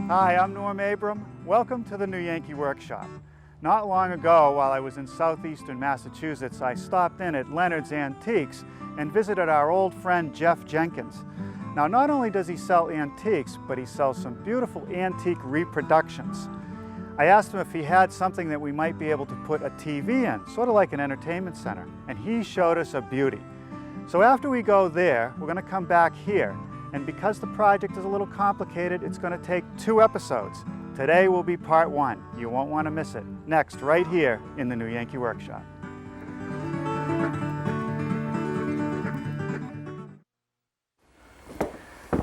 Hi, I'm Norm Abram. Welcome to the new Yankee Workshop. Not long ago, while I was in southeastern Massachusetts, I stopped in at Leonard's Antiques and visited our old friend Jeff Jenkins. Now, not only does he sell antiques, but he sells some beautiful antique reproductions. I asked him if he had something that we might be able to put a TV in, sort of like an entertainment center, and he showed us a beauty. So after we go there, we're going to come back here. And because the project is a little complicated, it's going to take 2 episodes. Today will be part 1. You won't want to miss it. Next, right here in the new Yankee Workshop.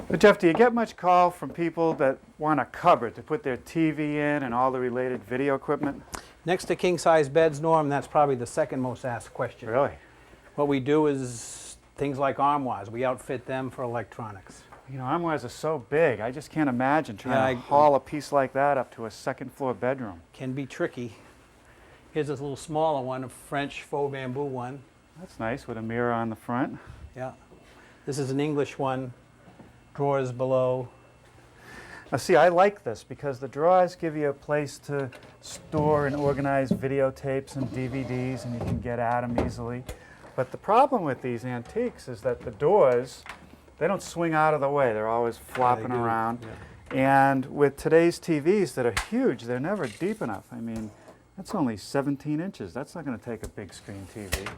But Jeff, do you get much call from people that want a cupboard to put their TV in and all the related video equipment? Next to king-size beds, Norm, that's probably the second most asked question. Really? What we do is things like armoires. We outfit them for electronics. You know, armoires are so big, I just can't imagine trying to haul a piece like that up to a second-floor bedroom. Can be tricky. Here's this little smaller one, a French faux bamboo one. That's nice, with a mirror on the front. Yeah. This is an English one, drawers below. Now see, I like this because the drawers give you a place to store and organize videotapes and DVDs, and you can get at them easily. But the problem with these antiques is that the doors, they don't swing out of the way. They're always flopping around. Yeah. And with today's TVs that are huge, they're never deep enough. I mean, that's only 17 inches. That's not going to take a big screen TV.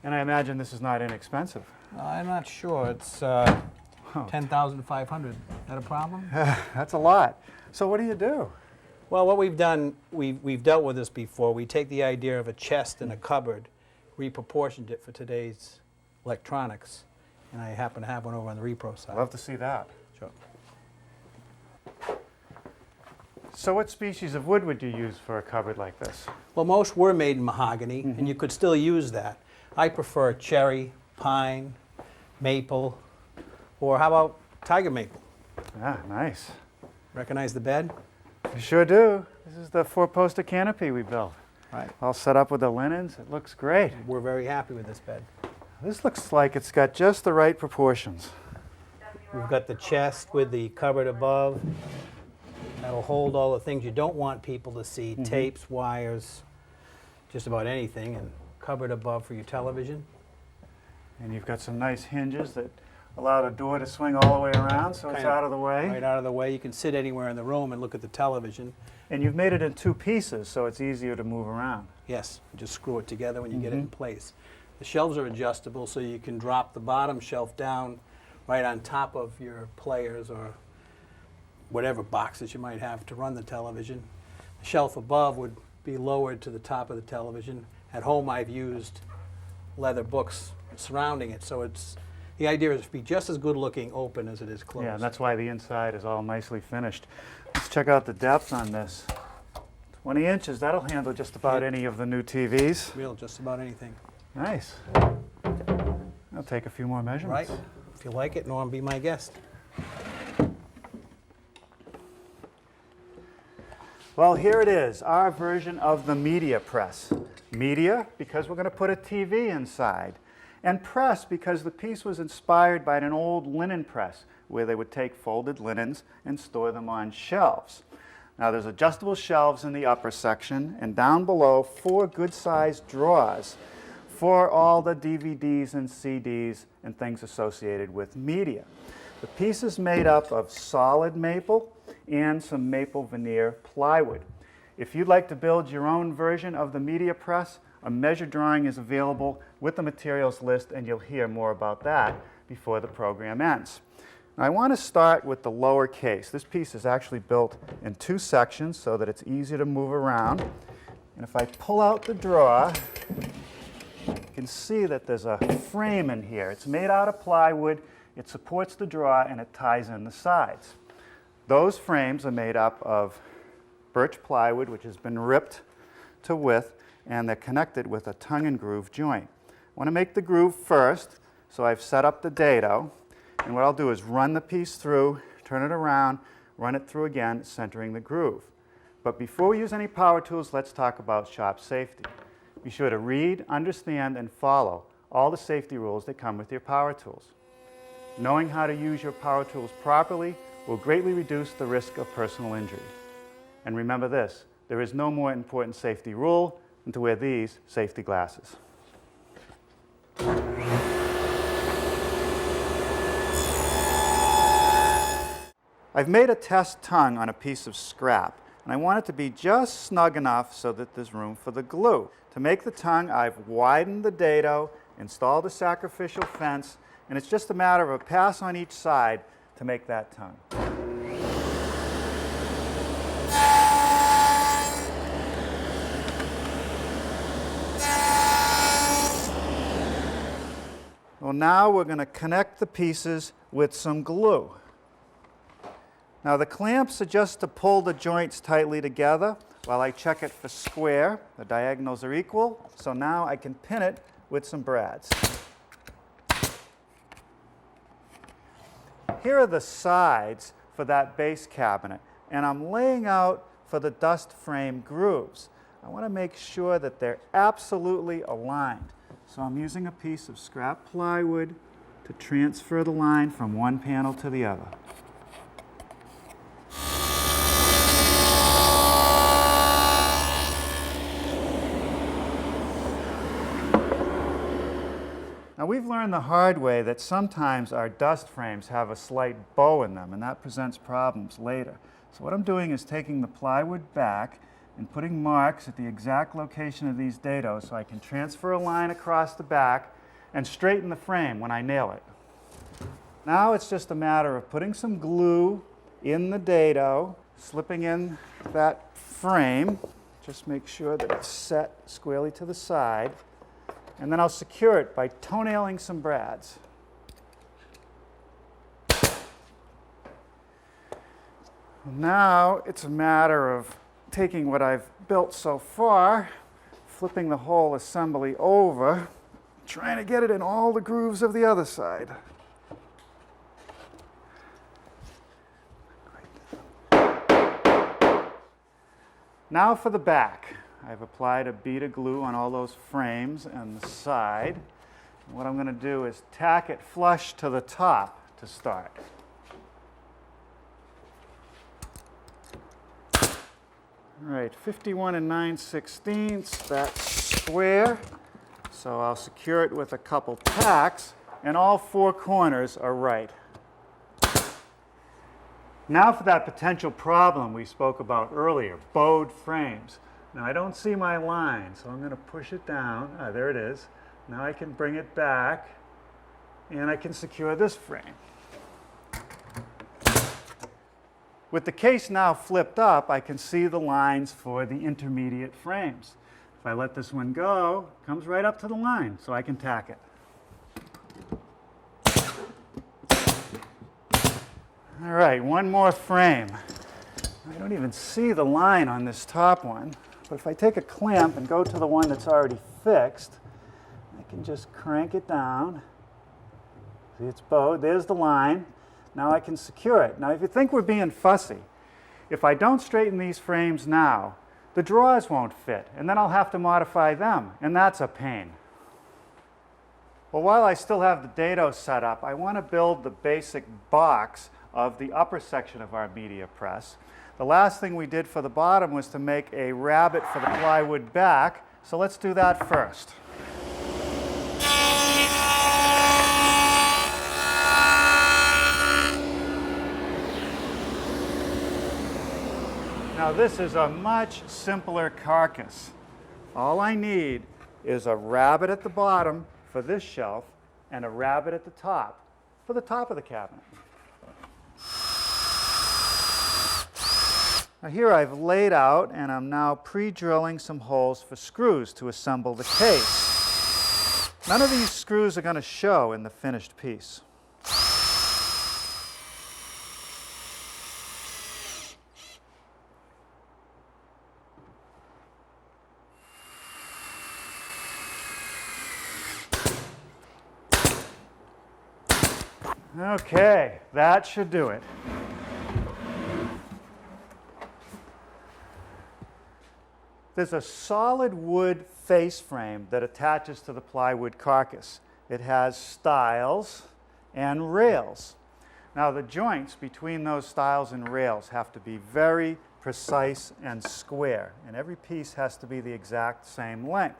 And I imagine this is not inexpensive. I'm not sure. It's $10,500. Is that a problem? That's a lot. So what do you do? Well, what we've done, we've dealt with this before. We take the idea of a chest and a cupboard, reproportioned it for today's electronics, and I happen to have one over on the repro side. I'd love to see that. Sure. So what species of wood would you use for a cupboard like this? Well, most were made in mahogany, and you could still use that. I prefer cherry, pine, maple, or how about tiger maple? Ah, nice. Recognize the bed? You sure do. This is the 4-poster canopy we built. Right. All set up with the linens. It looks great. We're very happy with this bed. This looks like it's got just the right proportions. We've got the chest with the cupboard above. That'll hold all the things you don't want people to see, tapes, wires, just about anything, and cupboard above for your television. And you've got some nice hinges that allow the door to swing all the way around, so it's out of the way. Right out of the way. You can sit anywhere in the room and look at the television. And you've made it in 2 pieces, so it's easier to move around. Yes, just screw it together when you get it in place. The shelves are adjustable, so you can drop the bottom shelf down right on top of your players or whatever boxes you might have to run the television. The shelf above would be lowered to the top of the television. At home, I've used leather books surrounding it, so the idea is to be just as good looking open as it is closed. Yeah, and that's why the inside is all nicely finished. Let's check out the depth on this. 20 inches, that'll handle just about any of the new TVs. Real, just about anything. Nice. I'll take a few more measurements. Right. If you like it, Norm, be my guest. Well, here it is, our version of the media press. Media, because we're going to put a TV inside. And press, because the piece was inspired by an old linen press, where they would take folded linens and store them on shelves. Now, there's adjustable shelves in the upper section, and down below, 4 good-sized drawers for all the DVDs and CDs and things associated with media. The piece is made up of solid maple and some maple veneer plywood. If you'd like to build your own version of the media press, a measure drawing is available with the materials list, and you'll hear more about that before the program ends. Now, I want to start with the lower case. This piece is actually built in 2 sections so that it's easy to move around. And if I pull out the drawer, you can see that there's a frame in here. It's made out of plywood, it supports the drawer, and it ties in the sides. Those frames are made up of birch plywood, which has been ripped to width, and they're connected with a tongue and groove joint. I want to make the groove first, so I've set up the dado, and what I'll do is run the piece through, turn it around, run it through again, centering the groove. But before we use any power tools, let's talk about shop safety. Be sure to read, understand, and follow all the safety rules that come with your power tools. Knowing how to use your power tools properly will greatly reduce the risk of personal injury. And remember this, there is no more important safety rule than to wear these safety glasses. I've made a test tongue on a piece of scrap, and I want it to be just snug enough so that there's room for the glue. To make the tongue, I've widened the dado, installed a sacrificial fence, and it's just a matter of a pass on each side to make that tongue. Well, now we're going to connect the pieces with some glue. Now the clamps are just to pull the joints tightly together while I check it for square. The diagonals are equal, so now I can pin it with some brads. Here are the sides for that base cabinet, and I'm laying out for the dust frame grooves. I want to make sure that they're absolutely aligned. So I'm using a piece of scrap plywood to transfer the line from one panel to the other. Now we've learned the hard way that sometimes our dust frames have a slight bow in them, and that presents problems later. So what I'm doing is taking the plywood back and putting marks at the exact location of these dados so I can transfer a line across the back and straighten the frame when I nail it. Now it's just a matter of putting some glue in the dado, slipping in that frame, just make sure that it's set squarely to the side, and then I'll secure it by toenailing some brads. Now it's a matter of taking what I've built so far, flipping the whole assembly over, trying to get it in all the grooves of the other side. Now for the back. I've applied a bead of glue on all those frames and the side. And what I'm going to do is tack it flush to the top to start. All right, 51 9/16, that's square. So I'll secure it with a couple tacks, and all four corners are right. Now for that potential problem we spoke about earlier, bowed frames. Now I don't see my line, so I'm going to push it down. Ah, there it is. Now I can bring it back, and I can secure this frame. With the case now flipped up, I can see the lines for the intermediate frames. If I let this one go, it comes right up to the line, so I can tack it. All right, one more frame. I don't even see the line on this top one, but if I take a clamp and go to the one that's already fixed, I can just crank it down. See, it's bowed. There's the line. Now I can secure it. Now if you think we're being fussy, if I don't straighten these frames now, the drawers won't fit, and then I'll have to modify them, and that's a pain. Well, while I still have the dado set up, I want to build the basic box of the upper section of our media press. The last thing we did for the bottom was to make a rabbet for the plywood back, so let's do that first. Now this is a much simpler carcass. All I need is a rabbet at the bottom for this shelf and a rabbet at the top for the top of the cabinet. Now here I've laid out and I'm now pre-drilling some holes for screws to assemble the case. None of these screws are going to show in the finished piece. Okay, that should do it. There's a solid wood face frame that attaches to the plywood carcass. It has stiles and rails. Now the joints between those stiles and rails have to be very precise and square, and every piece has to be the exact same length.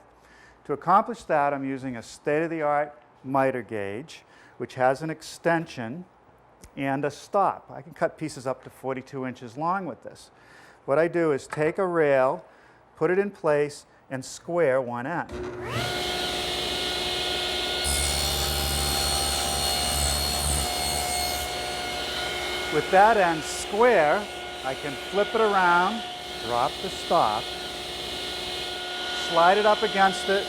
To accomplish that, I'm using a state-of-the-art miter gauge, which has an extension and a stop. I can cut pieces up to 42 inches long with this. What I do is take a rail, put it in place, and square one end. With that end square, I can flip it around, drop the stop, slide it up against it,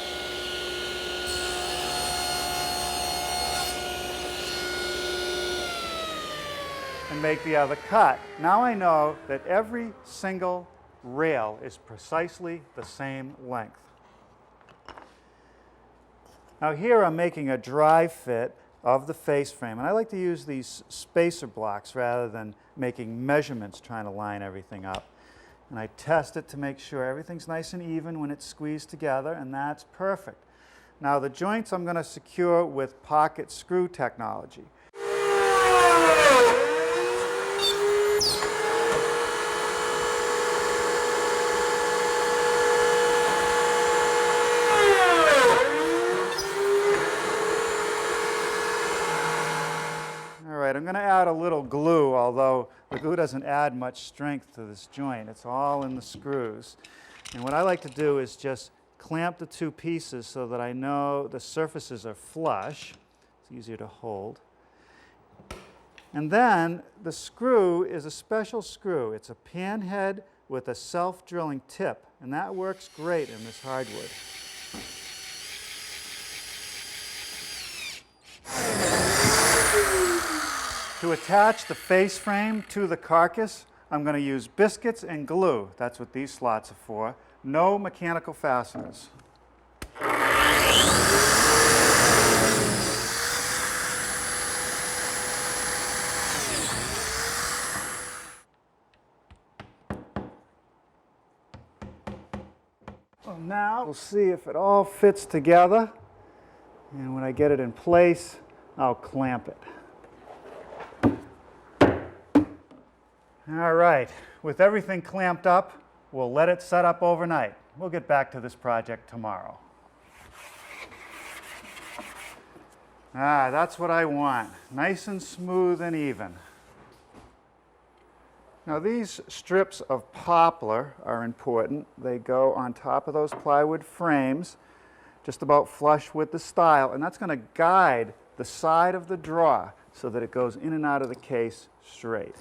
and make the other cut. Now I know that every single rail is precisely the same length. Now here I'm making a dry fit of the face frame, and I like to use these spacer blocks rather than making measurements trying to line everything up. And I test it to make sure everything's nice and even when it's squeezed together, and that's perfect. Now the joints I'm going to secure with pocket screw technology. I'm going to add a little glue, although the glue doesn't add much strength to this joint. It's all in the screws. And what I like to do is just clamp the two pieces so that I know the surfaces are flush. It's easier to hold. And then the screw is a special screw. It's a pan head with a self-drilling tip, and that works great in this hardwood. To attach the face frame to the carcass, I'm going to use biscuits and glue. That's what these slots are for. No mechanical fasteners. Well, now we'll see if it all fits together. And when I get it in place, I'll clamp it. All right, with everything clamped up, we'll let it set up overnight. We'll get back to this project tomorrow. That's what I want, nice and smooth and even. Now these strips of poplar are important. They go on top of those plywood frames, just about flush with the stile, and that's going to guide the side of the drawer so that it goes in and out of the case straight.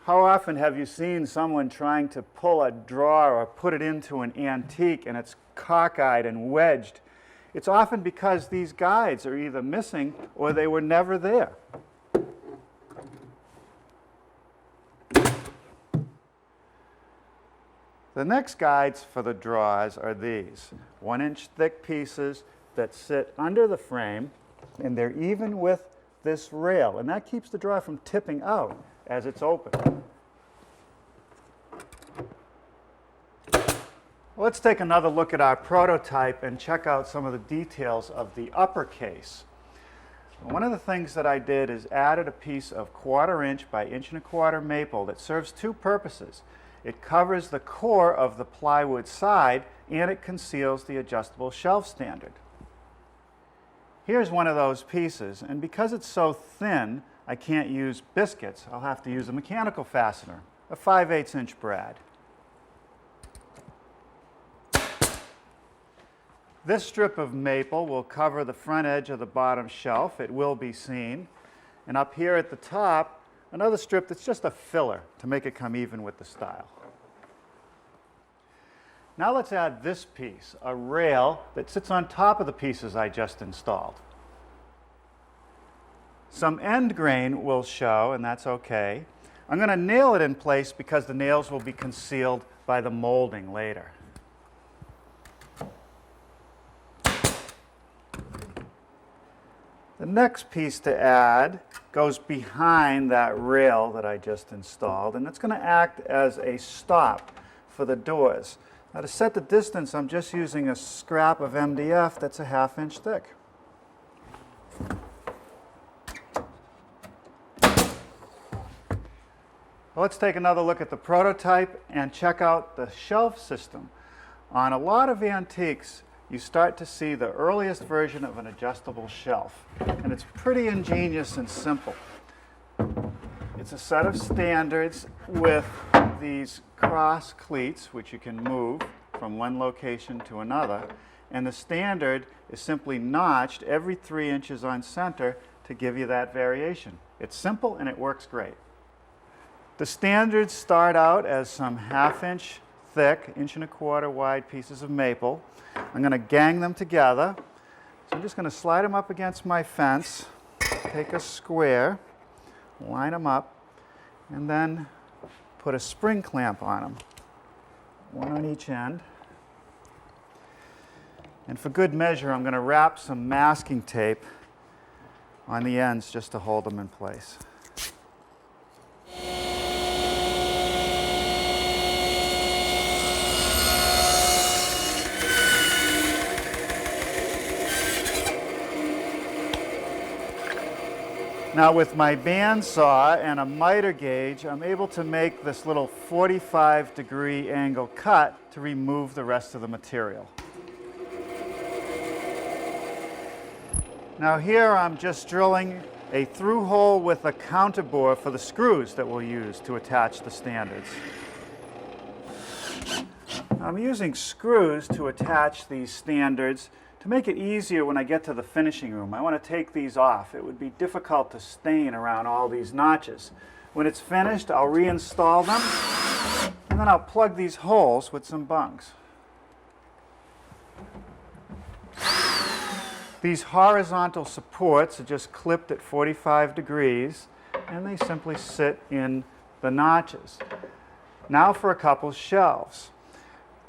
How often have you seen someone trying to pull a drawer or put it into an antique and it's cockeyed and wedged? It's often because these guides are either missing or they were never there. The next guides for the drawers are these 1-inch thick pieces that sit under the frame, and they're even with this rail, and that keeps the drawer from tipping out as it's open. Let's take another look at our prototype and check out some of the details of the upper case. One of the things that I did is added a piece of 1/4 inch by 1 1/4 maple that serves two purposes. It covers the core of the plywood side, and it conceals the adjustable shelf standard. Here's one of those pieces, and because it's so thin, I can't use biscuits. I'll have to use a mechanical fastener, a 5/8 inch brad. This strip of maple will cover the front edge of the bottom shelf. It will be seen. And up here at the top, another strip that's just a filler to make it come even with the stile. Now let's add this piece, a rail that sits on top of the pieces I just installed. Some end grain will show, and that's okay. I'm going to nail it in place because the nails will be concealed by the molding later. The next piece to add goes behind that rail that I just installed, and it's going to act as a stop for the doors. Now to set the distance, I'm just using a scrap of MDF that's a 1/2 inch thick. Well, let's take another look at the prototype and check out the shelf system. On a lot of antiques, you start to see the earliest version of an adjustable shelf, and it's pretty ingenious and simple. It's a set of standards with these cross cleats, which you can move from one location to another, and the standard is simply notched every 3 inches on center to give you that variation. It's simple and it works great. The standards start out as some 1/2 inch thick, 1 1/4 wide pieces of maple. I'm going to gang them together. So I'm just going to slide them up against my fence, take a square, line them up, and then put a spring clamp on them, one on each end. And for good measure, I'm going to wrap some masking tape on the ends just to hold them in place. Now with my bandsaw and a miter gauge, I'm able to make this little 45-degree angle cut to remove the rest of the material. Now here I'm just drilling a through hole with a counterbore for the screws that we'll use to attach the standards. I'm using screws to attach these standards to make it easier when I get to the finishing room. I want to take these off. It would be difficult to stain around all these notches. When it's finished, I'll reinstall them, and then I'll plug these holes with some bungs. These horizontal supports are just clipped at 45 degrees, and they simply sit in the notches. Now for a couple shelves.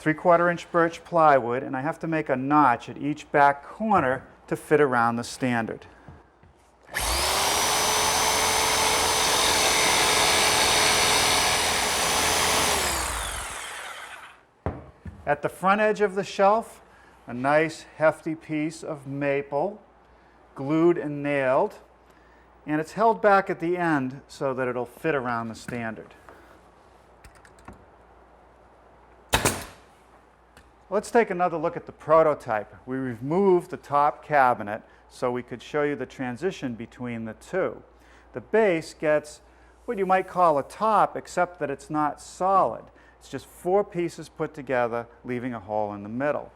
3/4 inch birch plywood, and I have to make a notch at each back corner to fit around the standard. At the front edge of the shelf, a nice hefty piece of maple, glued and nailed, and it's held back at the end so that it'll fit around the standard. Let's take another look at the prototype. We removed the top cabinet so we could show you the transition between the two. The base gets what you might call a top, except that it's not solid. It's just 4 pieces put together, leaving a hole in the middle.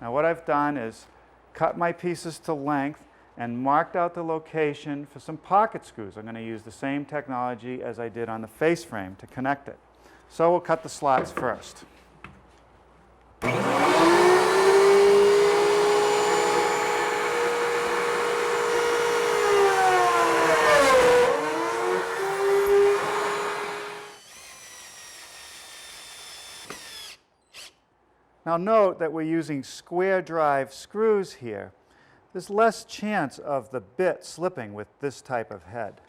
Now what I've done is cut my pieces to length and marked out the location for some pocket screws. I'm going to use the same technology as I did on the face frame to connect it. So we'll cut the slots first. Now note that we're using square drive screws here. There's less chance of the bit slipping with this type of head.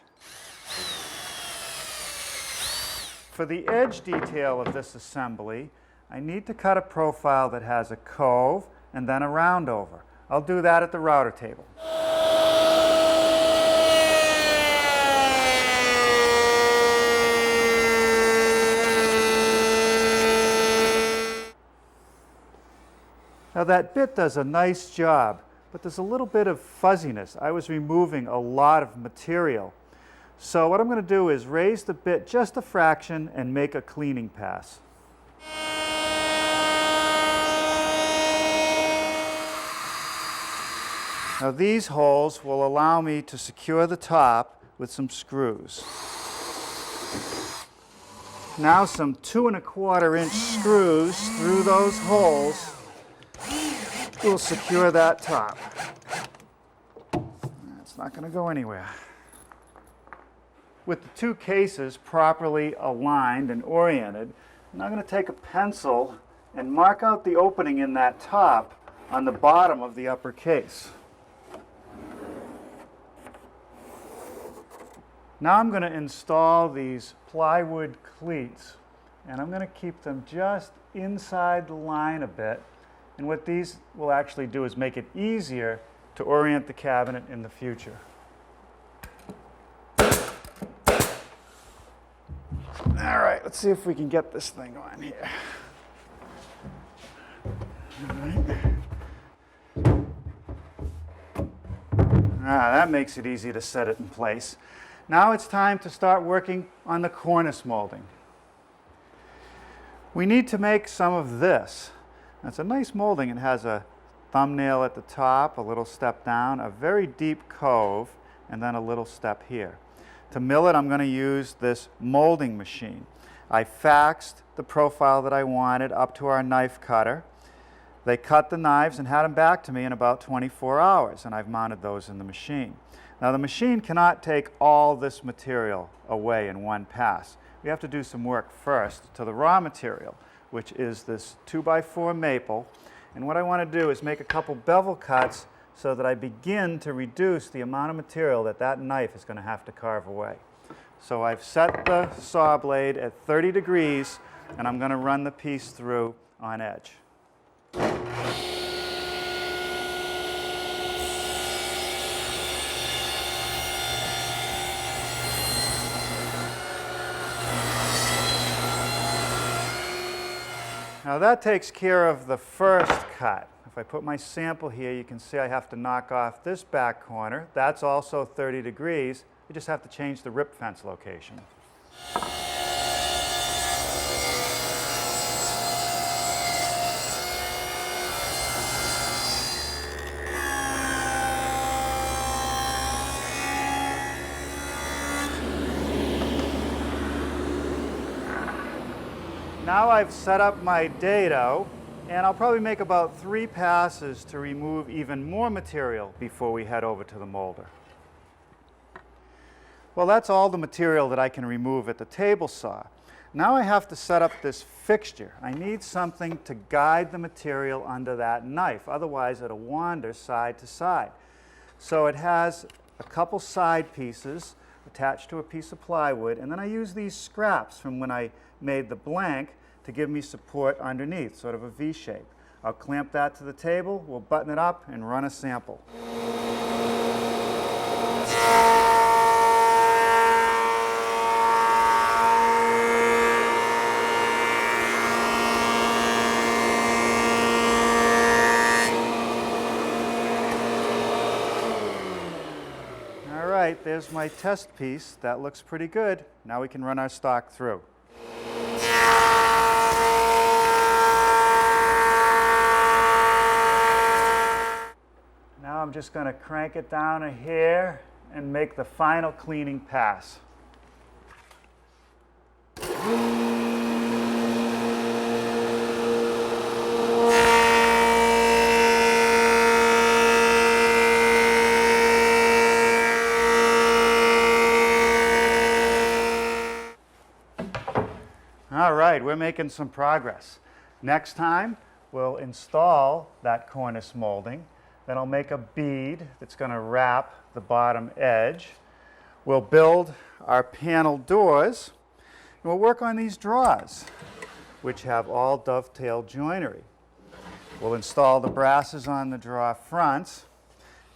For the edge detail of this assembly, I need to cut a profile that has a cove and then a roundover. I'll do that at the router table. Now that bit does a nice job, but there's a little bit of fuzziness. I was removing a lot of material. So what I'm going to do is raise the bit just a fraction and make a cleaning pass. Now these holes will allow me to secure the top with some screws. Now some 2 1/4 inch screws through those holes will secure that top. It's not going to go anywhere. With the 2 cases properly aligned and oriented, I'm now going to take a pencil and mark out the opening in that top on the bottom of the upper case. Now I'm going to install these plywood cleats, and I'm going to keep them just inside the line a bit. And what these will actually do is make it easier to orient the cabinet in the future. All let's see if we can get this thing on here. All right. That makes it easy to set it in place. Now it's time to start working on the cornice molding. We need to make some of this. It's a nice molding. It has a thumbnail at the top, a little step down, a very deep cove, and then a little step here. To mill it, I'm going to use this molding machine. I faxed the profile that I wanted up to our knife cutter. They cut the knives and had them back to me in about 24 hours, and I've mounted those in the machine. Now, the machine cannot take all this material away in one pass. We have to do some work first to the raw material, which is this 2x4 maple. And what I want to do is make a couple bevel cuts so that I begin to reduce the amount of material that that knife is going to have to carve away. So I've set the saw blade at 30 degrees, and I'm going to run the piece through on edge. Now that takes care of the first cut. If I put my sample here, you can see I have to knock off this back corner. That's also 30 degrees. I just have to change the rip fence location. Now I've set up my dado, and I'll probably make about 3 passes to remove even more material before we head over to the molder. Well, that's all the material that I can remove at the table saw. Now I have to set up this fixture. I need something to guide the material under that knife, otherwise it'll wander side to side. So it has a couple side pieces attached to a piece of plywood, and then I use these scraps from when I made the blank to give me support underneath, sort of a V shape. I'll clamp that to the table, we'll button it up and run a sample. All right, there's my test piece. That looks pretty good. Now we can run our stock through. Now I'm just going to crank it down a hair and make the final cleaning pass. All right, we're making some progress. Next time, we'll install that cornice molding. Then I'll make a bead that's going to wrap the bottom edge. We'll build our panel doors, and we'll work on these drawers, which have all dovetail joinery. We'll install the brasses on the drawer fronts.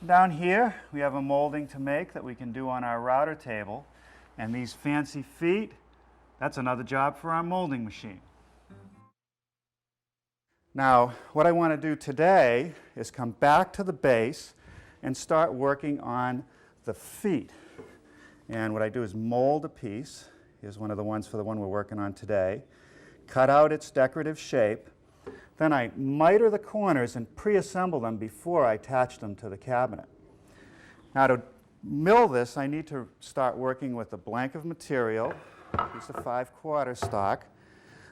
Down here, we have a molding to make that we can do on our router table. And these fancy feet, that's another job for our molding machine. Now, what I want to do today is come back to the base and start working on the feet. And what I do is mold a piece. Here's one of the ones for the one we're working on today. Cut out its decorative shape. Then I miter the corners and pre-assemble them before I attach them to the cabinet. Now, to mill this, I need to start working with a blank of material, a piece of 5/4 stock.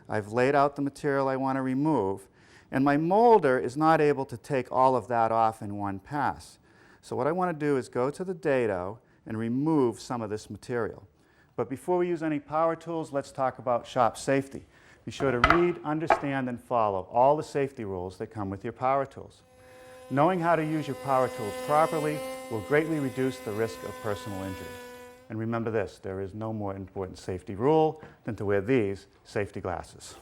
I've laid out the material I want to remove. And my molder is not able to take all of that off in one pass. So what I want to do is go to the dado and remove some of this material. But before we use any power tools, let's talk about shop safety. Be sure to read, understand, and follow all the safety rules that come with your power tools. Knowing how to use your power tools properly will greatly reduce the risk of personal injury. And remember this, there is no more important safety rule than to wear these safety glasses.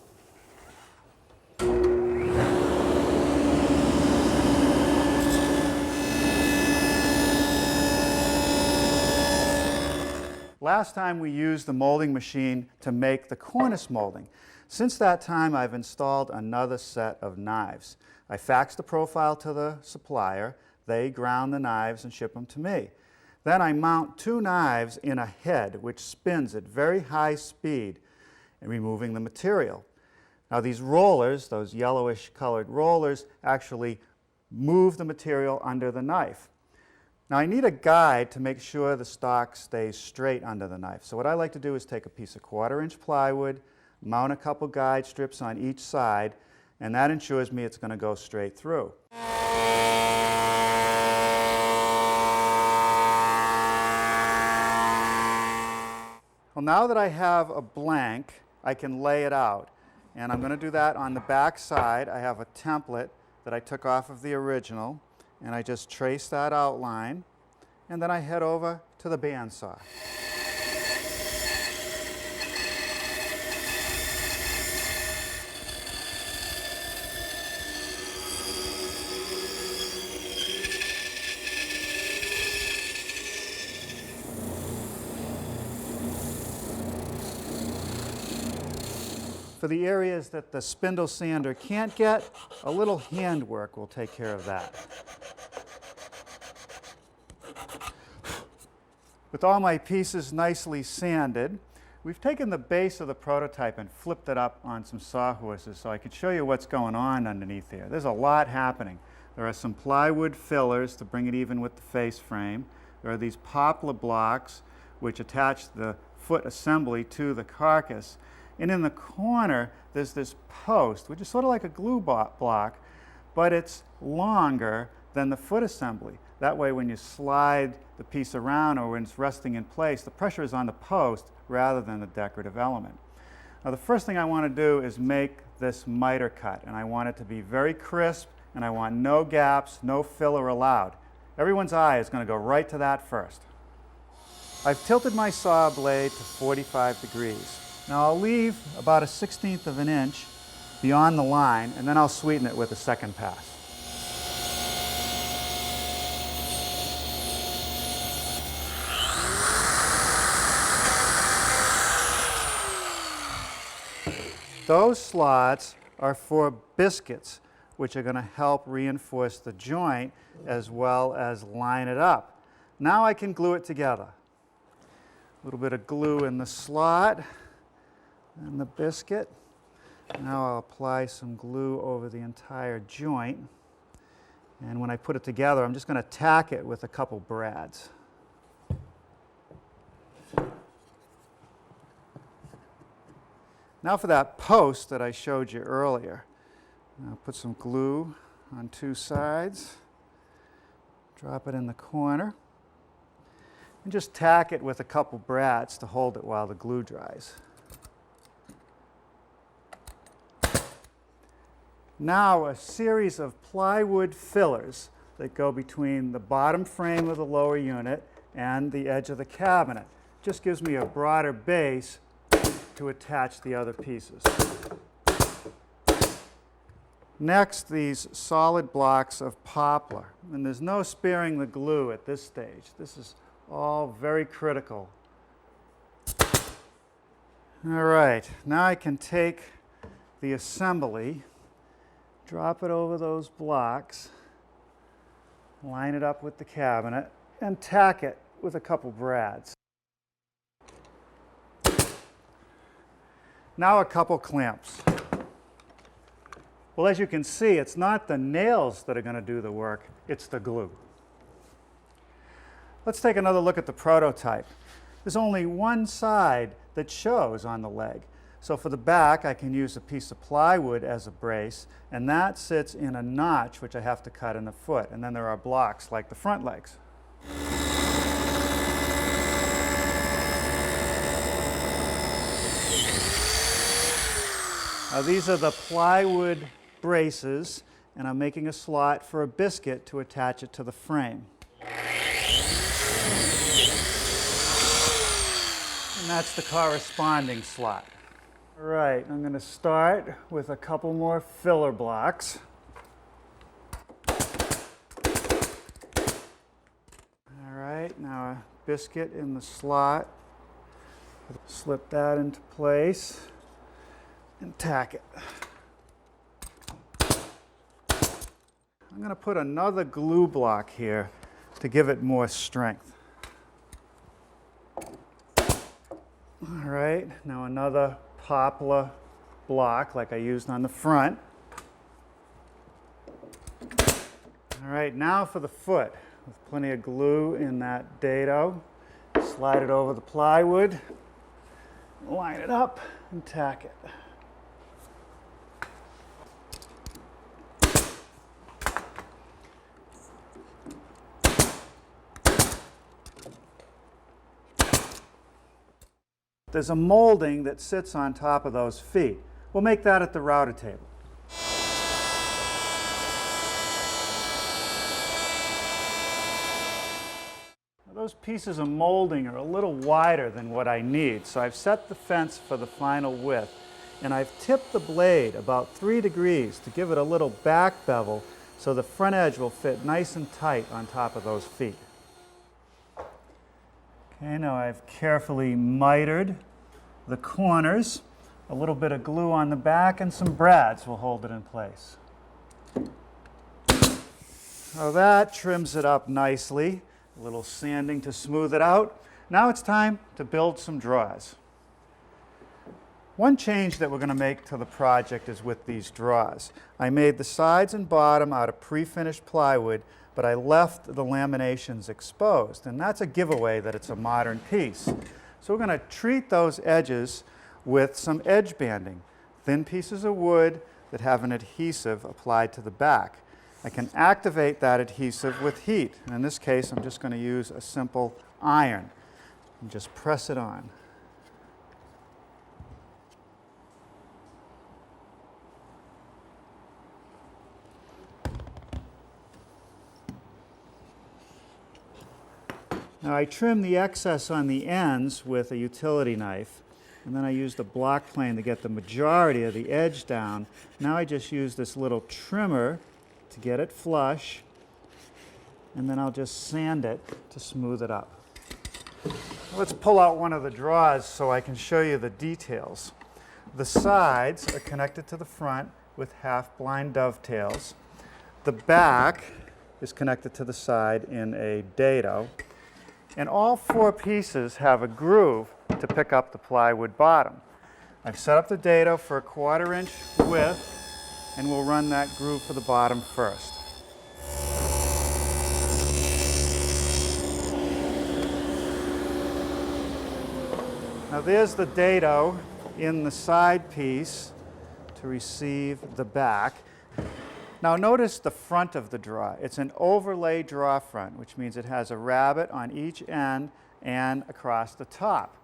Last time we used the molding machine to make the cornice molding. Since that time, I've installed another set of knives. I faxed the profile to the supplier. They ground the knives and ship them to me. Then I mount 2 knives in a head which spins at very high speed, and removing the material. Now these rollers, those yellowish colored rollers, actually move the material under the knife. Now I need a guide to make sure the stock stays straight under the knife. So what I like to do is take a piece of 1/4-inch plywood, mount a couple guide strips on each side, and that ensures me it's going to go straight through. Well, now that I have a blank, I can lay it out. And I'm going to do that on the back side. I have a template that I took off of the original, and I just trace that outline, and then I head over to the bandsaw. For the areas that the spindle sander can't get, a little handwork will take care of that. With all my pieces nicely sanded, we've taken the base of the prototype and flipped it up on some sawhorses so I can show you what's going on underneath here. There's a lot happening. There are some plywood fillers to bring it even with the face frame. There are these poplar blocks which attach the foot assembly to the carcass. And in the corner, there's this post, which is sort of like a glue block, but it's longer than the foot assembly. That way, when you slide the piece around or when it's resting in place, the pressure is on the post rather than the decorative element. Now, the first thing I want to do is make this miter cut, and I want it to be very crisp, and I want no gaps, no filler allowed. Everyone's eye is going to go right to that first. I've tilted my saw blade to 45 degrees. Now I'll leave about a 1/16 of an inch beyond the line, and then I'll sweeten it with a second pass. Those slots are for biscuits, which are going to help reinforce the joint as well as line it up. Now I can glue it together. A little bit of glue in the slot and the biscuit. Now I'll apply some glue over the entire joint. And when I put it together, I'm just going to tack it with a couple brads. Now for that post that I showed you earlier. I'll put some glue on 2 sides, drop it in the corner, and just tack it with a couple brads to hold it while the glue dries. Now a series of plywood fillers that go between the bottom frame of the lower unit and the edge of the cabinet. Just gives me a broader base to attach the other pieces. Next, these solid blocks of poplar. And there's no sparing the glue at this stage. This is all very critical. All right, now I can take the assembly, drop it over those blocks, line it up with the cabinet, and tack it with a couple brads. Now a couple clamps. Well, as you can see, it's not the nails that are going to do the work, it's the glue. Let's take another look at the prototype. There's only one side that shows on the leg. So for the back, I can use a piece of plywood as a brace, and that sits in a notch which I have to cut in the foot. And then there are blocks like the front legs. Now these are the plywood braces, and I'm making a slot for a biscuit to attach it to the frame. And that's the corresponding slot. All right, I'm going to start with a couple more filler blocks. All right, now a biscuit in the slot Slip that into place and tack it. I'm going to put another glue block here to give it more strength. All right, now another poplar block like I used on the front. All right, now for the foot. With plenty of glue in that dado. Slide it over the plywood, line it up, and tack it. There's a molding that sits on top of those feet. We'll make that at the router table. Those pieces of molding are a little wider than what I need, so I've set the fence for the final width, and I've tipped the blade about 3 degrees to give it a little back bevel so the front edge will fit nice and tight on top of those feet. Okay, now I've carefully mitered the corners. A little bit of glue on the back and some brads will hold it in place. So that trims it up nicely. A little sanding to smooth it out. Now it's time to build some drawers. One change that we're going to make to the project is with these drawers. I made the sides and bottom out of pre-finished plywood, but I left the laminations exposed, and that's a giveaway that it's a modern piece. So we're going to treat those edges with some edge banding, thin pieces of wood that have an adhesive applied to the back. I can activate that adhesive with heat. And in this case, I'm just going to use a simple iron and just press it on. Now I trim the excess on the ends with a utility knife, and then I used a block plane to get the majority of the edge down. Now I just use this little trimmer to get it flush, and then I'll just sand it to smooth it up. Let's pull out one of the drawers so I can show you the details. The sides are connected to the front with half-blind dovetails. The back is connected to the side in a dado. And all 4 pieces have a groove to pick up the plywood bottom. I've set up the dado for a 1/4 inch width, and we'll run that groove for the bottom first. Now there's the dado in the side piece to receive the back. Now notice the front of the drawer. It's an overlay drawer front, which means it has a rabbet on each end and across the top.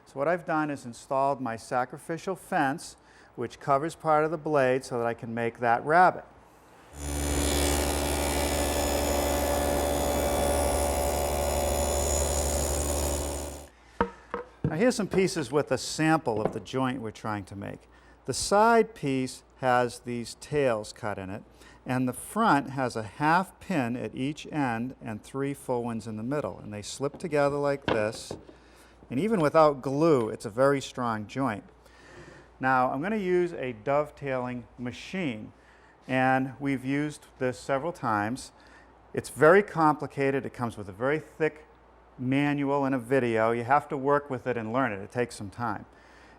So what I've done is installed my sacrificial fence, which covers part of the blade so that I can make that rabbet. Now here's some pieces with a sample of the joint we're trying to make. The side piece has these tails cut in it, and the front has a half pin at each end and 3 full ones in the middle, and they slip together like this, and even without glue it's a very strong joint. Now I'm going to use a dovetailing machine, and we've used this several times. It's very complicated. It comes with a very thick manual and a video. You have to work with it and learn it. It takes some time.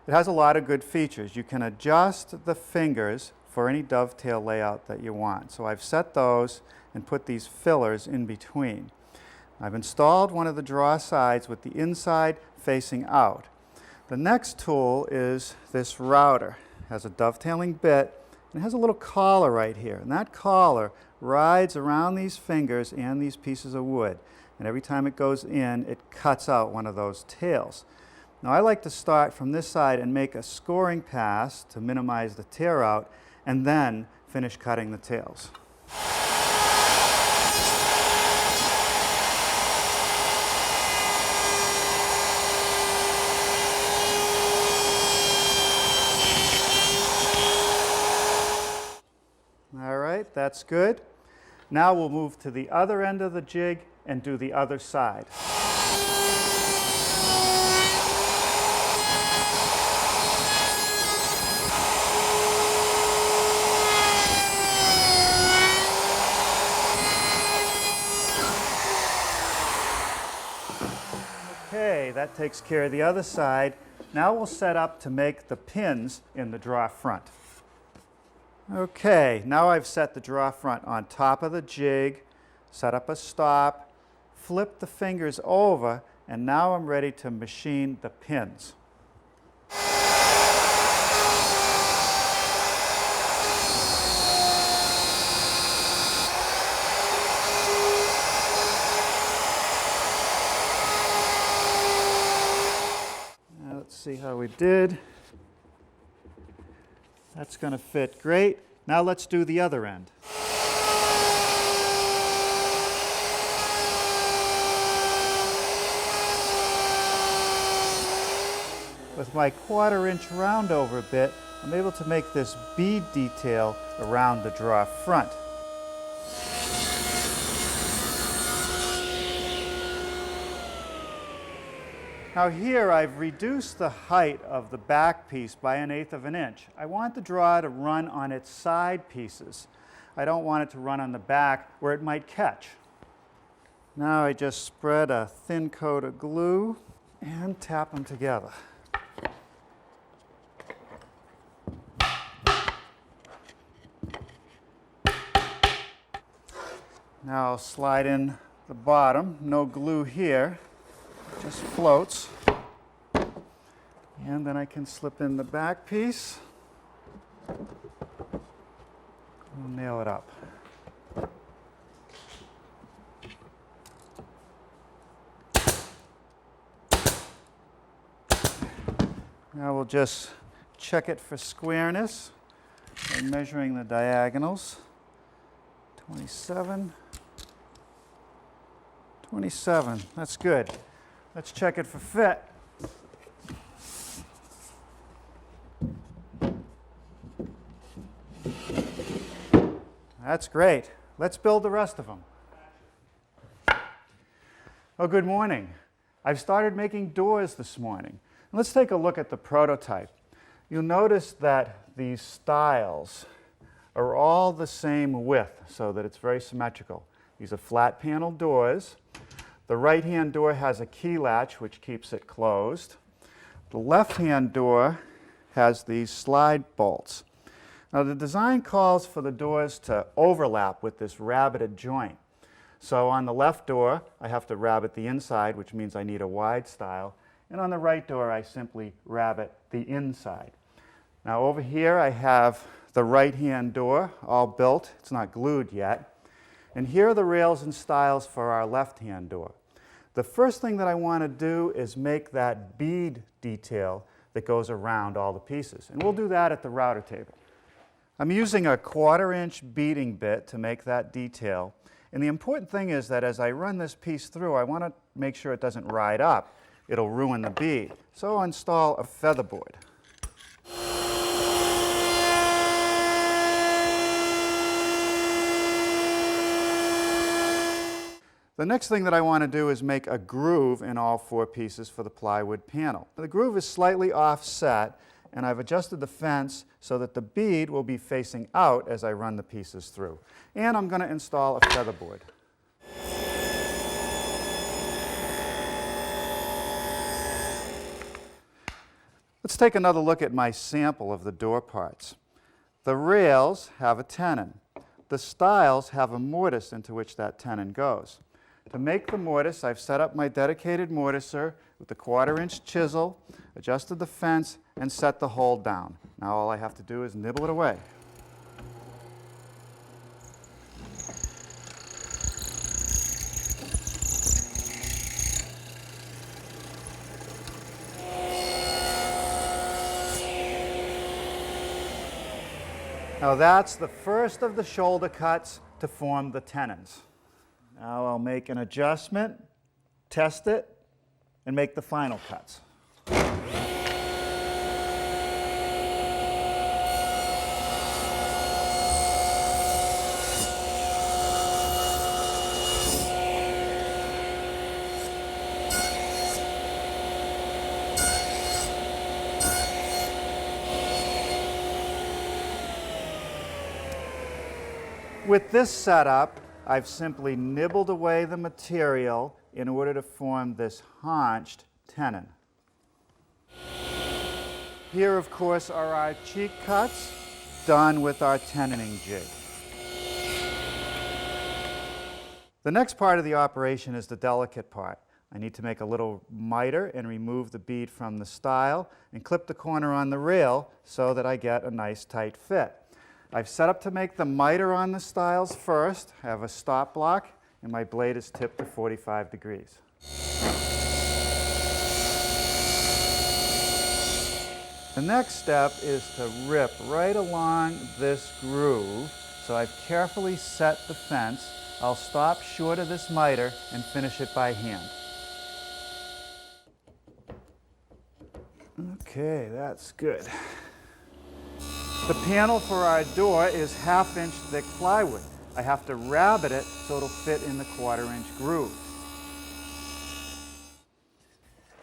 It has a lot of good features. You can adjust the fingers for any dovetail layout that you want. So I've set those and put these fillers in between. I've installed one of the drawer sides with the inside facing out. The next tool is this router. It has a dovetailing bit and it has a little collar right here. And that collar rides around these fingers and these pieces of wood. And every time it goes in, it cuts out one of those tails. Now I like to start from this side and make a scoring pass to minimize the tear out, and then finish cutting the tails. All right, that's good. Now we'll move to the other end of the jig and do the other side. Okay, that takes care of the other side. Now we'll set up to make the pins in the draw front. Okay, now I've set the draw front on top of the jig, set up a stop, flip the fingers over, and now I'm ready to machine the pins. Now let's see how we did. That's going to fit great. Now let's do the other end. With my 1/4-inch roundover bit, I'm able to make this bead detail around the draw front. Now here I've reduced the height of the back piece by 1/8 of an inch. I want the draw to run on its side pieces. I don't want it to run on the back where it might catch. Now I just spread a thin coat of glue and tap them together. Now I'll slide in the bottom, no glue here, just floats. And then I can slip in the back piece and nail it up. Now we'll just check it for squareness by measuring the diagonals. 27. 27, that's good. Let's check it for fit. That's great. Let's build the rest of them. Oh, good morning. I've started making doors this morning. Let's take a look at the prototype. You'll notice that these stiles are all the same width so that it's very symmetrical. These are flat panel doors. The right-hand door has a key latch which keeps it closed. The left-hand door has these slide bolts. Now the design calls for the doors to overlap with this rabbeted joint. So on the left door I have to rabbet the inside, which means I need a wide stile. And on the right door I simply rabbet the inside. Now over here I have the right-hand door all built. It's not glued yet. And here are the rails and stiles for our left-hand door. The first thing that I want to do is make that bead detail that goes around all the pieces. And we'll do that at the router table. I'm using a 1/4-inch beading bit to make that detail. And the important thing is that as I run this piece through, I want to make sure it doesn't ride up. It'll ruin the bead. So I'll install a featherboard. The next thing that I want to do is make a groove in all 4 pieces for the plywood panel. The groove is slightly offset, and I've adjusted the fence so that the bead will be facing out as I run the pieces through. And I'm going to install a featherboard. Let's take another look at my sample of the door parts. The rails have a tenon. The stiles have a mortise into which that tenon goes. To make the mortise, I've set up my dedicated mortiser with the 1/4-inch chisel, adjusted the fence, and set the hole down. Now all I have to do is nibble it away. Now that's the first of the shoulder cuts to form the tenons. Now I'll make an adjustment, test it, and make the final cuts. With this setup, I've simply nibbled away the material in order to form this haunched tenon. Here, of course, are our cheek cuts done with our tenoning jig. The next part of the operation is the delicate part. I need to make a little miter and remove the bead from the stile and clip the corner on the rail so that I get a nice tight fit. I've set up to make the miter on the stiles first. I have a stop block and my blade is tipped to 45 degrees. The next step is to rip right along this groove. So I've carefully set the fence. I'll stop short of this miter and finish it by hand. Okay, that's good. The panel for our door is 1/2-inch thick plywood. I have to rabbet it so it'll fit in the 1/4-inch groove.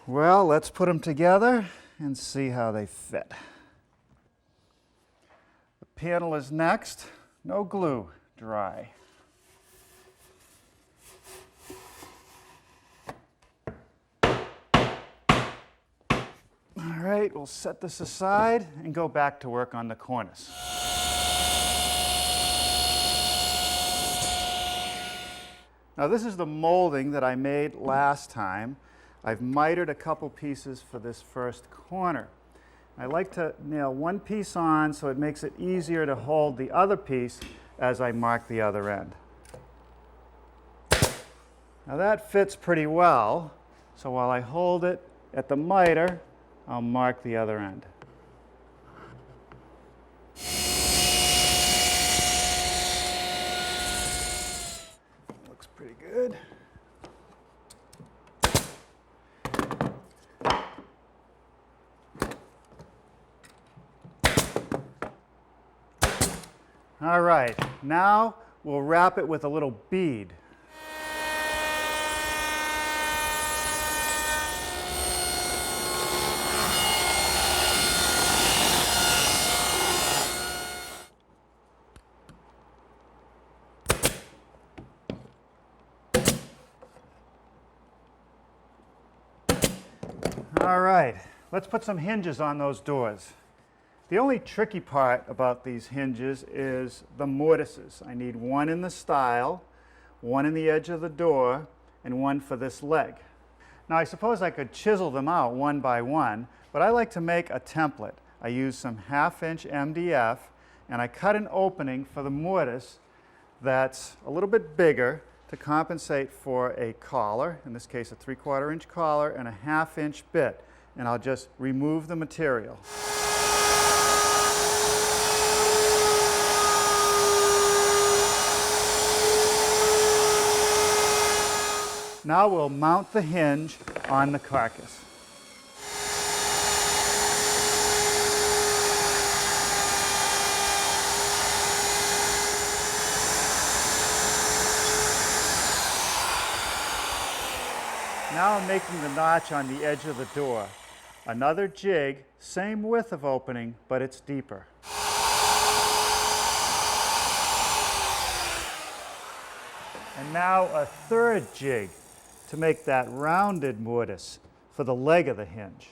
Well, let's put them together and see how they fit. The panel is next. No glue, dry. All right, we'll set this aside and go back to work on the cornice. Now this is the molding that I made last time. I've mitered a couple pieces for this first corner. I like to nail one piece on so it makes it easier to hold the other piece as I mark the other end. Now that fits pretty well, so while I hold it at the miter, I'll mark the other end. Looks pretty good. All right, now we'll wrap it with a little bead. All right, let's put some hinges on those doors. The only tricky part about these hinges is the mortises. I need one in the stile, one in the edge of the door, and one for this leg. Now I suppose I could chisel them out one by one, but I like to make a template. I use some 1/2-inch MDF and I cut an opening for the mortise that's a little bit bigger to compensate for a collar, in this case a 3/4-inch collar and a 1/2-inch bit, and I'll just remove the material. Now we'll mount the hinge on the carcass. Now I'm making the notch on the edge of the door. Another jig, same width of opening, but it's deeper. And now a third jig to make that rounded mortise for the leg of the hinge.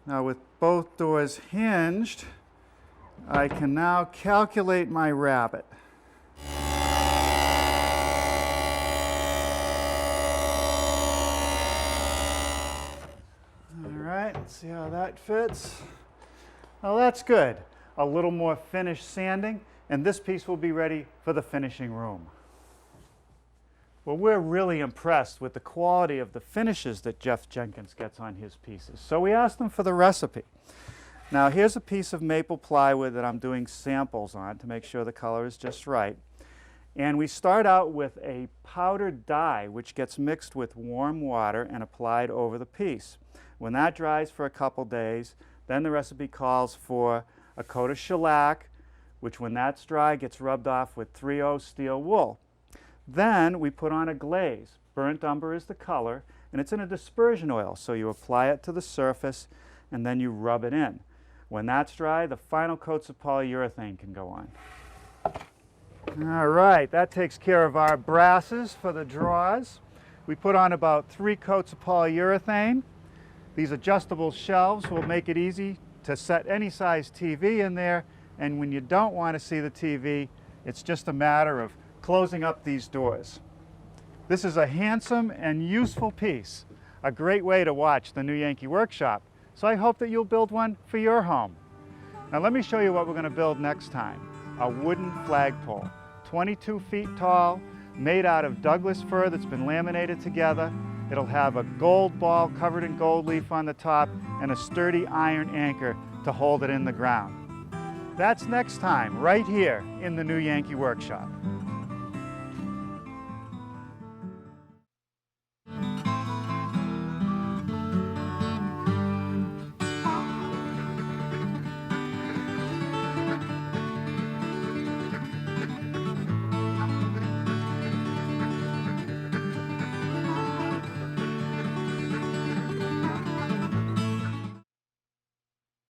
Now with both doors hinged, I can now calculate my rabbet. Let's see how that fits. Well, that's good. A little more finish sanding, and this piece will be ready for the finishing room. Well, we're really impressed with the quality of the finishes that Jeff Jenkins gets on his pieces, so we asked him for the recipe. Now, here's a piece of maple plywood that I'm doing samples on to make sure the color is just right. And we start out with a powdered dye, which gets mixed with warm water and applied over the piece. When that dries for a couple days, then the recipe calls for a coat of shellac, which when that's dry gets rubbed off with 3/0 steel wool. Then we put on a glaze. Burnt umber is the color, and it's in a dispersion oil, so you apply it to the surface and then you rub it in. When that's dry, the final coats of polyurethane can go on. All right, that takes care of our brasses for the drawers. We put on about 3 coats of polyurethane. These adjustable shelves will make it easy to set any size TV in there, and when you don't want to see the TV, it's just a matter of closing up these doors. This is a handsome and useful piece, a great way to watch the new Yankee workshop, so I hope that you'll build one for your home. Now let me show you what we're going to build next time. A wooden flagpole, 22 feet tall, made out of Douglas fir that's been laminated together. It'll have a gold ball covered in gold leaf on the top and a sturdy iron anchor to hold it in the ground. That's next time, right here in the new Yankee workshop.